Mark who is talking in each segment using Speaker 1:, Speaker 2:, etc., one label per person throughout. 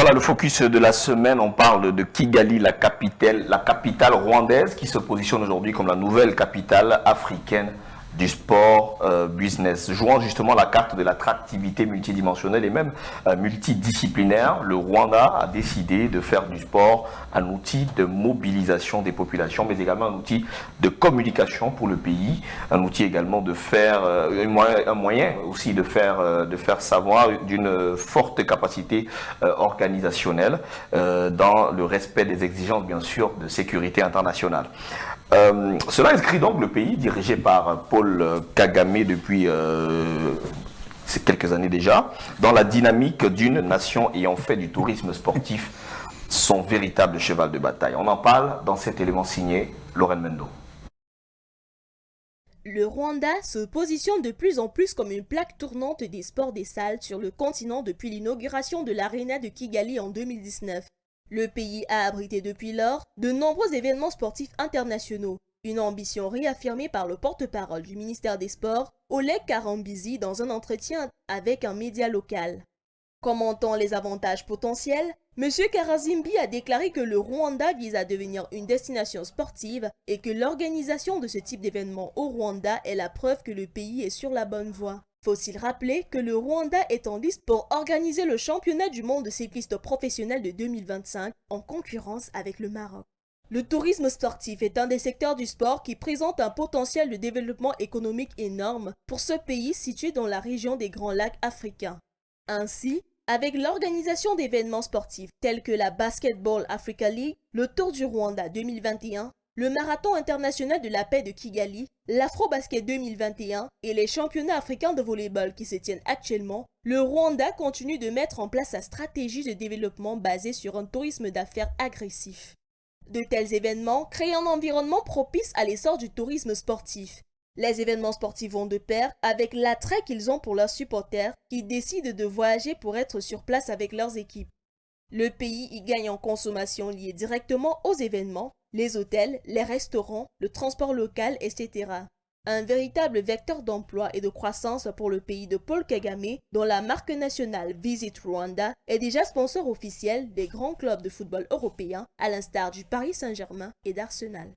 Speaker 1: Voilà le focus de la semaine. On parle de Kigali, la capitale rwandaise qui se positionne aujourd'hui comme la nouvelle capitale africaine du sport business. Jouant justement la carte de l'attractivité multidimensionnelle et même multidisciplinaire, le Rwanda a décidé de faire du sport un outil de mobilisation des populations, mais également un outil de communication pour le pays, un outil également de faire, un moyen aussi de faire savoir d'une forte capacité organisationnelle dans le respect des exigences bien sûr de sécurité internationale. Cela inscrit donc le pays dirigé par Paul Kagame depuis quelques années déjà dans la dynamique d'une nation ayant fait du tourisme sportif son véritable cheval de bataille. On en parle dans cet élément signé Lorraine Mendo.
Speaker 2: Le Rwanda se positionne de plus en plus comme une plaque tournante des sports des salles sur le continent depuis l'inauguration de l'Arena de Kigali en 2019. Le pays a abrité depuis lors de nombreux événements sportifs internationaux, une ambition réaffirmée par le porte-parole du ministère des Sports, Oleg Karambizi, dans un entretien avec un média local. Commentant les avantages potentiels, M. Karazimbi a déclaré que le Rwanda vise à devenir une destination sportive et que l'organisation de ce type d'événement au Rwanda est la preuve que le pays est sur la bonne voie. Faut-il rappeler que le Rwanda est en liste pour organiser le championnat du monde de cyclistes professionnels de 2025 en concurrence avec le Maroc. Le tourisme sportif est un des secteurs du sport qui présente un potentiel de développement économique énorme pour ce pays situé dans la région des Grands Lacs africains. Ainsi, avec l'organisation d'événements sportifs tels que la Basketball Africa League, le Tour du Rwanda 2021, le Marathon international de la paix de Kigali, l'Afro-Basket 2021 et les championnats africains de volleyball qui se tiennent actuellement, le Rwanda continue de mettre en place sa stratégie de développement basée sur un tourisme d'affaires agressif. De tels événements créent un environnement propice à l'essor du tourisme sportif. Les événements sportifs vont de pair avec l'attrait qu'ils ont pour leurs supporters qui décident de voyager pour être sur place avec leurs équipes. Le pays y gagne en consommation liée directement aux événements, les hôtels, les restaurants, le transport local, etc. Un véritable vecteur d'emploi et de croissance pour le pays de Paul Kagame, dont la marque nationale Visit Rwanda est déjà sponsor officiel des grands clubs de football européens, à l'instar du Paris Saint-Germain et d'Arsenal.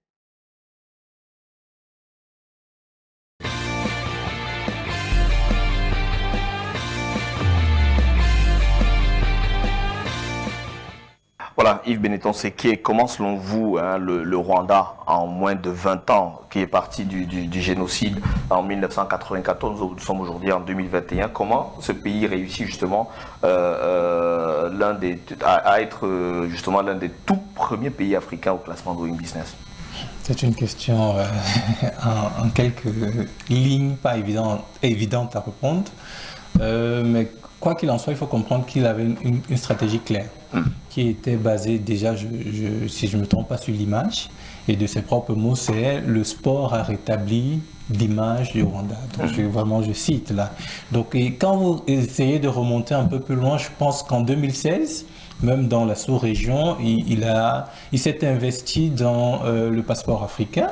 Speaker 1: Voilà, Yves Benetton Seke, comment selon vous le Rwanda, en moins de 20 ans, qui est parti du génocide en 1994, nous sommes aujourd'hui en 2021, comment ce pays réussit justement à être justement l'un des tout premiers pays africains au classement Doing Business?
Speaker 3: C'est une question en quelques lignes pas évidente à répondre, mais quoi qu'il en soit, il faut comprendre qu'il avait une stratégie claire qui était basée déjà, si je ne me trompe pas, sur l'image. Et de ses propres mots, c'est le sport a rétabli l'image du Rwanda. Donc je cite là. Donc quand vous essayez de remonter un peu plus loin, je pense qu'en 2016, même dans la sous-région, il s'est investi dans le passeport africain.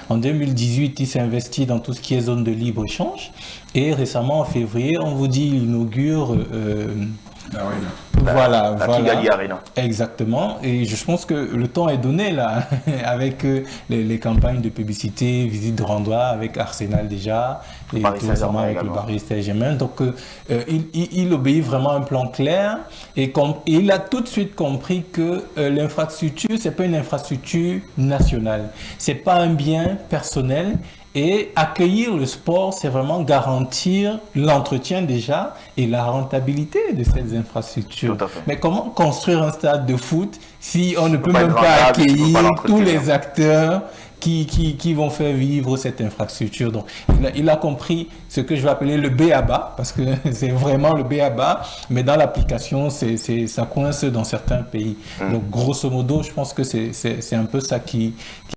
Speaker 3: En 2018, il s'est investi dans tout ce qui est zone de libre-échange. Et récemment, en février, on vous dit il inaugure... Voilà.
Speaker 1: Kigali Arena.
Speaker 3: Exactement. Et je pense que le temps est donné là, avec les campagnes de publicité, visite de Rwanda, avec Arsenal déjà, et tout récemment avec le Paris Saint-Germain. Donc, il obéit vraiment à un plan clair et il a tout de suite compris que l'infrastructure, c'est pas une infrastructure nationale. C'est pas un bien personnel. Et accueillir le sport, c'est vraiment garantir l'entretien déjà et la rentabilité de ces infrastructures. Mais comment construire un stade de foot si on ne peut même pas accueillir tous les acteurs qui vont faire vivre cette infrastructure? Donc, il a compris ce que je vais appeler le B.A.B.A. parce que c'est vraiment le B.A.B.A. mais dans l'application, ça coince dans certains pays. Donc, grosso modo, je pense que c'est un peu ça qui